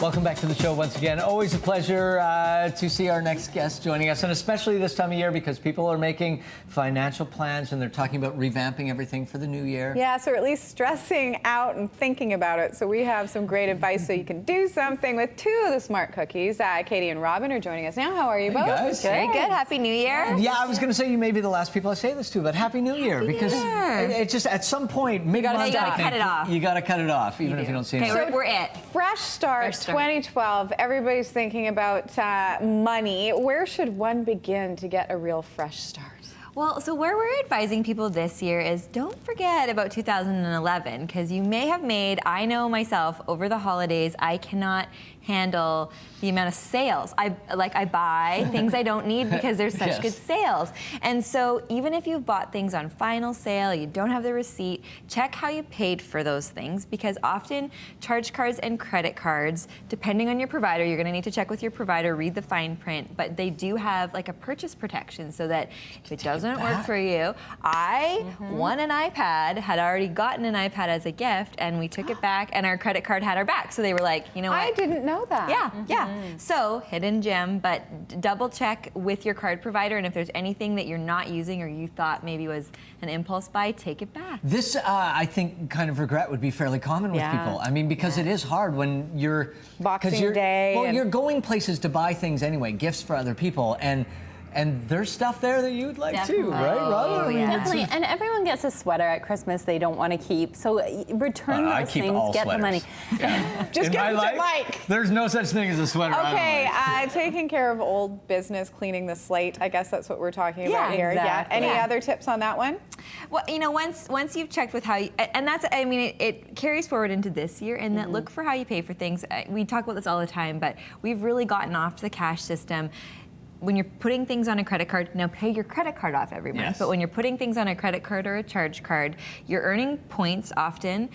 Welcome back to the show once again. Always a pleasure to see our next guest joining us, and especially this time of year because people are making financial plans and they're talking about revamping everything for the new year. Yes, or at least stressing out and thinking about it. So we have some great advice so you can do something with two of the smart cookies. Katie and Robyn are joining us now. How are you both? Guys. Very good. Happy New Year. Yeah, I was going to say you may be the last people I say this to, but Happy New Year because it's just at some point mid-month, you gotta cut it off. You got to cut it off, even if you don't see it. Okay, we're it. Fresh start 2012. Everybody's thinking about money. Where should one begin to get a real fresh start? Well, so where we're advising people this year is don't forget about 2011 because you may have made, I know myself, over the holidays, I cannot handle the amount of sales. I buy things I don't need because there's such good sales. And so even if you've bought things on final sale, you don't have the receipt, check how you paid for those things because often charge cards and credit cards, depending on your provider, you're gonna need to check with your provider, read the fine print, but they do have like a purchase protection so that if it doesn't work for you, I won an iPad, had already gotten an iPad as a gift, and we took it back and our credit card had our back. So they were like, you know what? I didn't know that. Yeah. So hidden gem, but double check with your card provider, and if there's anything that you're not using or you thought maybe was an impulse buy, take it back. This, I think, kind of regret would be fairly common with people. I mean, because it is hard when you're Boxing Day. Well, you're going places to buy things anyway, gifts for other people, and there's stuff there that you'd like too, right, Robyn? Oh, yeah. Definitely, and everyone gets a sweater at Christmas they don't want to keep, so return those things, get the money. Yeah. Just In give my it to life, Mike. There's no such thing as a sweater. Okay, taking care of old business, cleaning the slate. I guess that's what we're talking about here. Exactly. Yeah. Any other tips on that one? Well, you know, once you've checked with how you, and that's, I mean, it carries forward into this year, and that look for how you pay for things. We talk about this all the time, but we've really gotten off the cash system. When you're putting things on a credit card, now pay your credit card off every month, but when you're putting things on a credit card or a charge card, you're earning points often.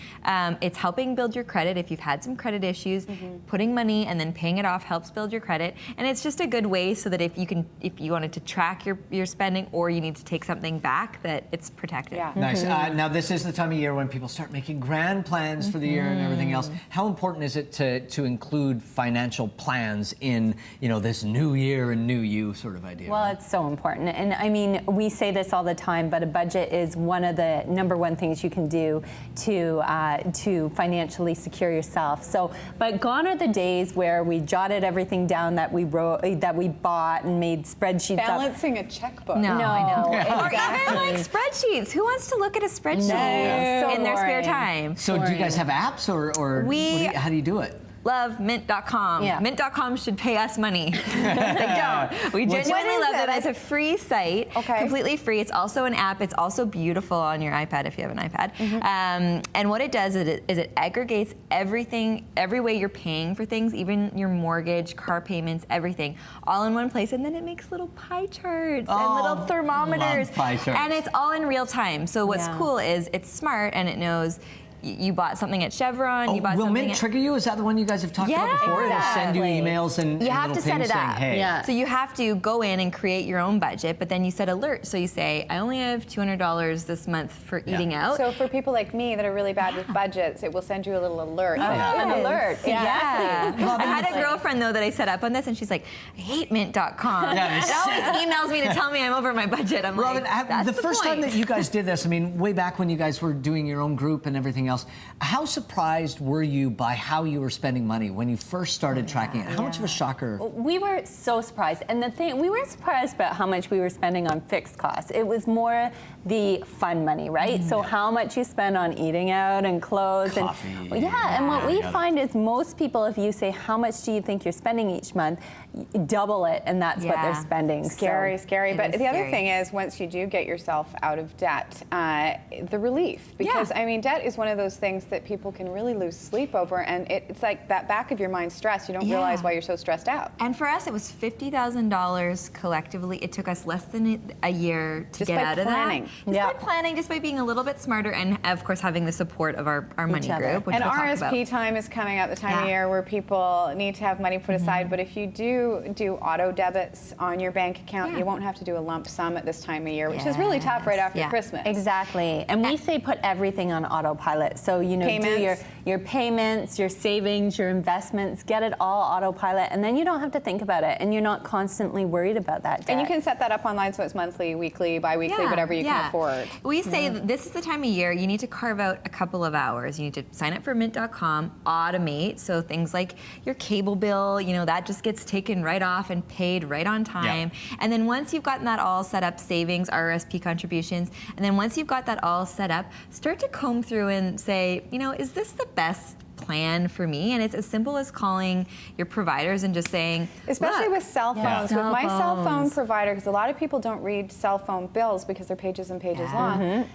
It's helping build your credit if you've had some credit issues. Putting money and then paying it off helps build your credit. And it's just a good way so that if you wanted to track your spending or you need to take something back, that it's protected. Yeah. Nice. Now, this is the time of year when people start making grand plans for the year and everything else. How important is it to include financial plans in, this new year and new you sort of idea? Well, it's so important. And I mean, we say this all the time, but a budget is one of the #1 things you can do to financially secure yourself. So, but gone are the days where we jotted everything down that we wrote, that we bought and made spreadsheets Balancing a checkbook. No, I know. Exactly. Or even like spreadsheets. Who wants to look at a spreadsheet So in their spare boring. time? So do you guys have apps or how do you do it? Love Mint.com. Yeah. Mint.com should pay us money. They don't. We genuinely love it. It's a free site, completely free. It's also an app. It's also beautiful on your iPad if you have an iPad. And what it does is it aggregates everything, every way you're paying for things, even your mortgage, car payments, everything, all in one place. And then it makes little pie charts and little thermometers. Love pie charts. And it's all in real time. So what's cool is it's smart and it knows you bought something at Chevron, you bought will something Mint trigger you? Is that the one you guys have talked about before? It'll send you emails and you have little to set pings it saying, up. hey. So you have to go in and create your own budget, but then you set alerts. So you say, I only have $200 this month for eating out. So for people like me that are really bad with budgets, it will send you a little alert. An alert. Exactly. I had a girlfriend though that I set up on this, and she's like, I hate Mint.com. It always emails me to tell me I'm over my budget. I'm Robyn, like, that's the first time that you guys did this, I mean, way back when you guys were doing your own group and everything else, how surprised were you by how you were spending money when you first started tracking it? How much of a shocker? We were so surprised. And the thing, we weren't surprised about how much we were spending on fixed costs. It was more the fun money, right? So how much you spend on eating out and clothes. Coffee. And and what we find is most people, if you say, how much do you think you're spending each month, double it, and that's what they're spending. Scary. But the other scary. thing is, once you do get yourself out of debt, the relief. Because, I mean, debt is one of those things that people can really lose sleep over, and it's like that back of your mind stress. You don't realize why you're so stressed out. And for us, it was $50,000 collectively. It took us less than a year to get out of that. Just by planning, just by being a little bit smarter, and of course having the support of our money group, which And we'll talk RSP about. time is coming out the time of year where people need to have money put aside. But if you do auto debits on your bank account, you won't have to do a lump sum at this time of year, which is really tough right after Christmas. Exactly. And we say put everything on autopilot. autopilot. So, you know, do Payments. your payments, your savings, your investments, get it all autopilot, and then you don't have to think about it, and you're not constantly worried about that debt. And you can set that up online so it's monthly, weekly, bi-weekly, whatever you can afford. We say that this is the time of year you need to carve out a couple of hours. You need to sign up for mint.com, automate, so things like your cable bill, you know, that just gets taken right off and paid right on time. And then once you've gotten that all set up, savings, RRSP contributions, and then once you've got that all set up, start to comb through and say, you know, is this the best plan for me? And it's as simple as calling your providers and just saying, Especially look, with cell phones. Cell With my cell phone phones. provider, because a lot of people don't read cell phone bills because they're pages and pages long.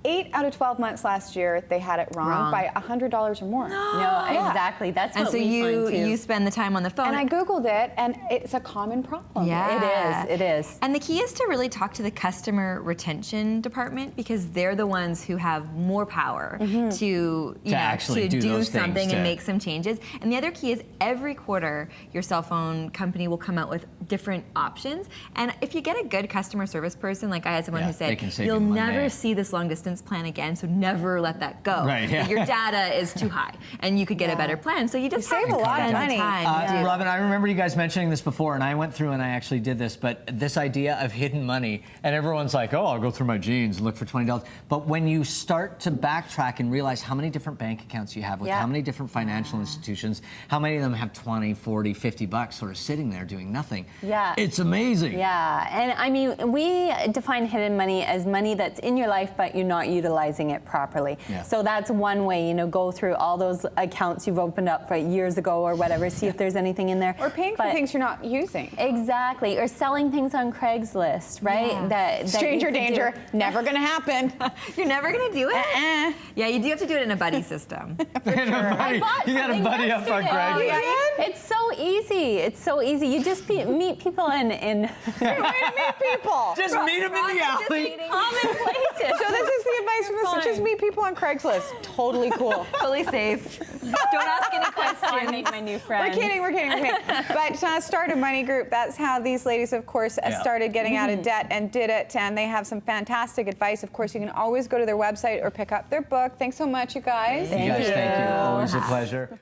8 out of 12 months last year, they had it wrong by $100 or more. No, exactly. That's and what so we find too. you spend the time on the phone. And I Googled it, and it's a common problem. Yeah. It is. And the key is to really talk to the customer retention department because they're the ones who have more power to, you know, actually do those things, something and to- make some changes. And the other key is every quarter your cell phone company will come out with different options. And if you get a good customer service person, like I had someone who they said, can save you'll you money." never see this long distance plan again, so never let that go. Right, yeah. But your data is too high and you could get a better plan. So you just You have save to a lot of spend the money. time to- Robyn, I remember you guys mentioning this before, and I went through and I actually did this, but this idea of hidden money, and everyone's like, oh, I'll go through my jeans and look for $20. But when you start to backtrack and realize how many different bank accounts you have with how many different financial institutions, how many of them have 20, 40, 50 bucks sort of sitting there doing nothing. Yeah. It's amazing. Yeah, and I mean, we define hidden money as money that's in your life, but you're not utilizing it properly. Yeah. So that's one way, you know, go through all those accounts you've opened up for years ago or whatever, see if there's anything in there. Or paying for But- things you're not using. Exactly, or selling things on Craigslist, right? Yeah. That Stranger you could danger, do. never gonna happen. You're never gonna do it? Yeah, you do have to do it in a buddy system. I bought You got a something buddy up on yesterday. Craigslist. It's so easy. It's so easy. You just meet people in People. Just meet them in the alley. common places. So this is the advice from this. Just meet people on Craigslist. Totally cool. Totally safe. Don't ask any I questions. make my new We're friends. kidding. But start a money group. That's how these ladies, of course, started getting out of debt and did it. And they have some fantastic advice. Of course, you can always go to their website or pick up their book. Thanks so much, you guys. You guys, thank you. Always a pleasure.